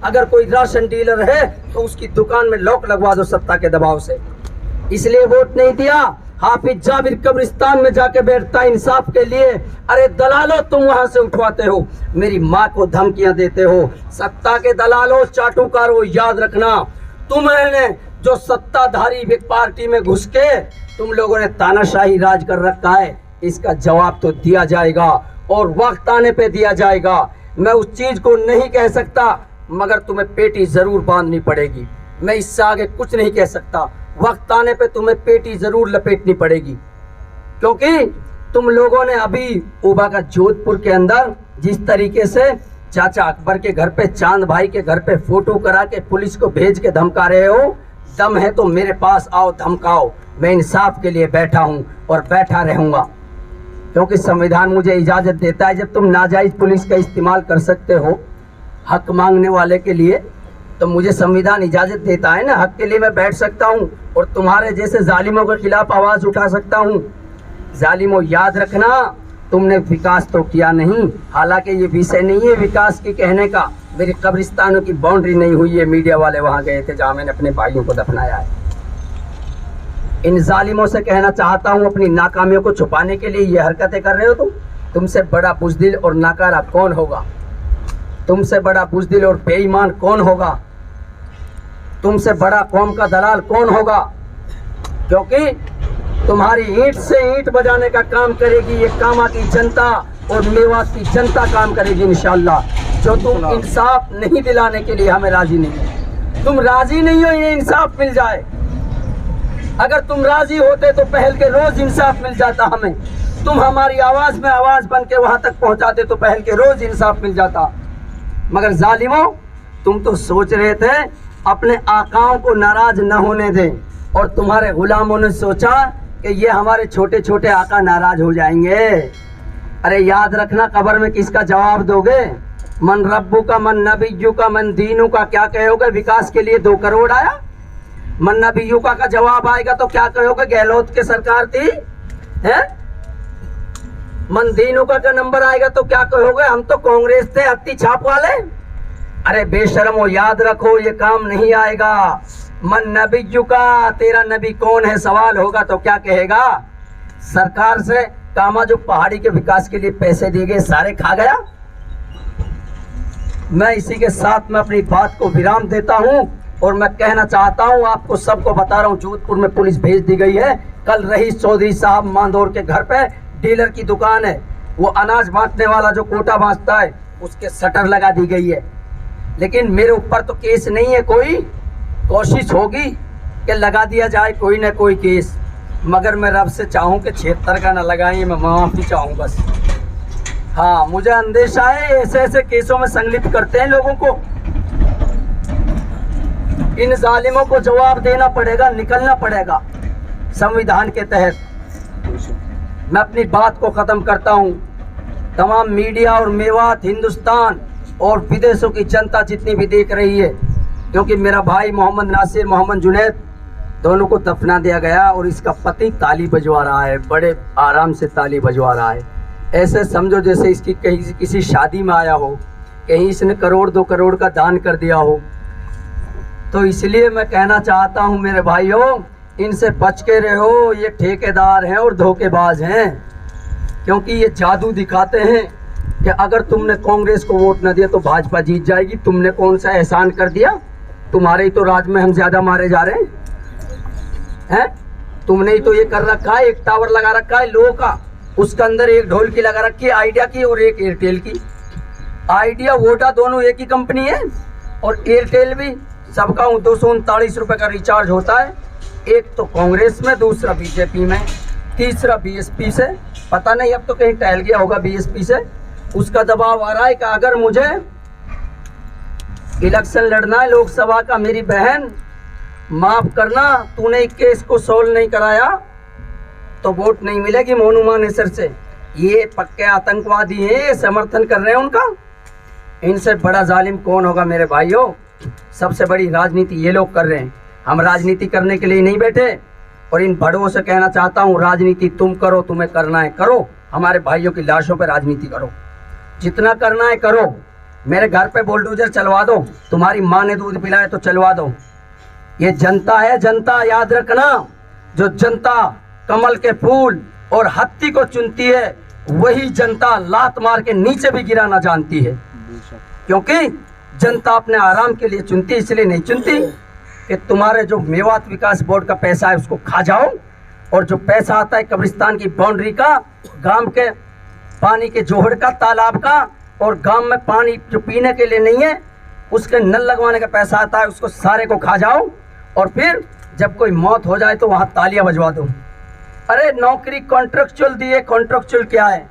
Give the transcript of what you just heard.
अगर कोई ration dealer है तो उसकी दुकान में लॉक लगवा दो सत्ता के दबाव से। इसलिए वोट नहीं दिया। हाफिज जाबिर कब्रिस्तान में जाके बैठता इंसाफ के लिए। अरे दलालो, तुम वहां से उठवाते हो, मेरी माँ को धमकियां देते हो। सत्ता के दलालो, चाटुकारो, याद रखना, तुम्हें जो सत्ताधारी पार्टी में घुस के तुम लोगों ने तानाशाही राज कर रखा है, इसका जवाब तो दिया जाएगा और वक्त आने पे दिया जाएगा। मैं उस चीज को नहीं कह सकता, मगर तुम्हें पेटी जरूर बांधनी पड़ेगी। मैं इससे आगे कुछ नहीं कह सकता। वक्त आने पे तुम्हें पेटी जरूर लपेटनी पड़ेगी, क्योंकि तुम लोगों ने अभी उबा का जोधपुर के अंदर जिस तरीके से चाचा अकबर के घर पे, चांद भाई के घर पे फोटो करा के पुलिस को भेज के धमका रहे हो, दम है तो मेरे पास आओ, धमकाओ। मैं इंसाफ के लिए बैठा हूं और बैठा रहूंगा, क्योंकि संविधान मुझे इजाजत देता है। जब तुम नाजायज पुलिस का इस्तेमाल कर सकते हो हक मांगने वाले के लिए, तो मुझे संविधान इजाजत देता है ना, हक के लिए मैं बैठ सकता हूं और तुम्हारे जैसे जालिमों के खिलाफ आवाज उठा सकता हूं। जालिमों, याद रखना, तुमने विकास तो किया नहीं। हालांकि ये विषय नहीं है विकास की कहने का। मेरी कब्रिस्तानों की बाउंड्री नहीं हुई है, मीडिया वाले वहां गए थे जहां मैंने अपने भाइयों को दफनाया है। इन जालिमों से कहना चाहता हूं, अपनी नाकामियों को छुपाने के लिए ये हरकतें कर रहे हो तुम। तुमसे बड़ा बुज़दिल और नाकारा कौन होगा? तुमसे बड़ा बुज़दिल और बेईमान कौन होगा? तुमसे बड़ा कौम का दलाल कौन होगा? क्योंकि तुम्हारी ईंट से ईंट बजाने का काम करेगी ये कामा की जनता और मेवात की जनता काम करेगी इंशाअल्लाह। जो तुम इंसाफ नहीं दिलाने के लिए हमें राजी नहीं है। तुम राजी नहीं हो ये इंसाफ मिल जाए। अगर तुम राजी होते तो पहल के रोज इंसाफ मिल जाता हमें। तुम हमारी आवाज में आवाज बन के वहां तक पहुंचाते तो पहल के रोज इंसाफ मिल जाता। मगर जालिमों, तुम तो सोच रहे थे अपने आकाओं को नाराज न होने दें, और तुम्हारे गुलामों ने सोचा कि ये हमारे छोटे छोटे आका नाराज हो जाएंगे। अरे याद रखना, कब्र में किसका जवाब दोगे? मन रब्बू का, मन नबीयू का, मन दीनू का। क्या कहोगे? विकास के लिए 2 करोड़ आया। मन नबीयू का जवाब आएगा तो क्या कहोगे? गहलोत की सरकार थी है। मन दीनू का नंबर आएगा तो क्या कहोगे? हम तो कांग्रेस थे, हत्ती छाप वाले। अरे बेशरमो, याद रखो, ये काम नहीं आएगा। मन नबीयू का, तेरा नबी कौन है सवाल होगा तो क्या कहेगा? सरकार से कामा जो पहाड़ी के विकास के लिए पैसे दिए गए सारे खा गया। मैं इसी के साथ में अपनी बात को विराम देता हूं और मैं कहना चाहता हूं, आपको सबको बता रहा हूं, जोधपुर में पुलिस भेज दी गई है। कल रईस चौधरी साहब मांदौर के घर पे डीलर की दुकान है, वो अनाज बांटने वाला जो कोटा बांटता है, उसके शटर लगा दी गई है। लेकिन मेरे ऊपर तो केस नहीं है कोई। कोशिश होगी कि लगा दिया जाए कोई ना कोई केस, मगर मैं रब से चाहूं कि 76 का ना लगाएं। मैं माफी चाहूं बस। हाँ, मुझे अंदेशा है ऐसे ऐसे केसों में संलिप्त करते हैं लोगों को। इन जालिमों को जवाब देना पड़ेगा, निकलना पड़ेगा संविधान के तहत। मैं अपनी बात को खत्म करता हूं। तमाम मीडिया और मेवात, हिंदुस्तान और विदेशों की जनता जितनी भी देख रही है, क्योंकि मेरा भाई मोहम्मद नासिर, मोहम्मद जुनैद, दोनों को दफना दिया गया और इसका पति ताली बजवा रहा है, बड़े आराम से ताली बजवा रहा है। ऐसे समझो जैसे इसकी कहीं किसी शादी में आया हो, कहीं इसने 1-2 करोड़ का दान कर दिया हो। तो इसलिए मैं कहना चाहता हूं मेरे भाइयों, इनसे बच के रहो। ये ठेकेदार हैं और धोखेबाज हैं, क्योंकि ये जादू दिखाते हैं कि अगर तुमने कांग्रेस को वोट न दिया तो भाजपा जीत जाएगी। तुमने कौन सा एहसान कर दिया? तुम्हारे ही तो राज में हम ज्यादा मारे जा रहे हैं। तुमने ही तो ये कर रखा है, एक टावर लगा रखा है लो का, उसके अंदर एक ढोल की लगा रखी है आइडिया की और एक एयरटेल की। आइडिया वोडा दोनों एक ही कंपनी है और एयरटेल भी सबका 239 रुपए का रिचार्ज होता है। एक तो कांग्रेस में, दूसरा बीजेपी में, तीसरा बीएसपी से। पता नहीं अब तो कहीं टहल गया होगा बीएसपी से। उसका दबाव आ रहा है कि अगर मुझे इलेक्शन लड़ना है लोकसभा का, मेरी बहन माफ करना, तूने केस को सोल्व नहीं कराया तो वोट नहीं मिलेगी मोनू मानेसर से। ये पक्के आतंकवादी हैं, ये समर्थन कर रहे हैं उनका। इनसे बड़ा जालिम कौन होगा मेरे भाइयों? सबसे बड़ी राजनीति ये लोग कर रहे हैं। हम राजनीति करने के लिए नहीं बैठे। और इन बड़ों से कहना चाहता हूँ, राजनीति तुम करो, तुम्हें करना है करो। हमारे भाइयों की लाशों पर राजनीति करो, जितना करना है करो। मेरे घर पे बुलडोजर चलवा दो, तुम्हारी माँ ने दूध पिलाया तो चलवा दो। ये जनता है, जनता याद रखना। जो जनता कमल के फूल और हत्ती को चुनती है, वही जनता लात मार के नीचे भी गिराना जानती है। क्योंकि जनता अपने आराम के लिए चुनती, इसलिए नहीं चुनती कि तुम्हारे जो मेवात विकास बोर्ड का पैसा है उसको खा जाओ, और जो पैसा आता है कब्रिस्तान की बाउंड्री का, गांव के पानी के जोहड़ का, तालाब का, और गांव में पानी जो पीने के लिए नहीं है उसके नल लगवाने का पैसा आता है, उसको सारे को खा जाओ। और फिर जब कोई मौत हो जाए तो वहाँ तालियां बजवा दो। अरे नौकरी कॉन्ट्रेक्चुअल दी है, कॉन्ट्रेक्चुअल क्या है?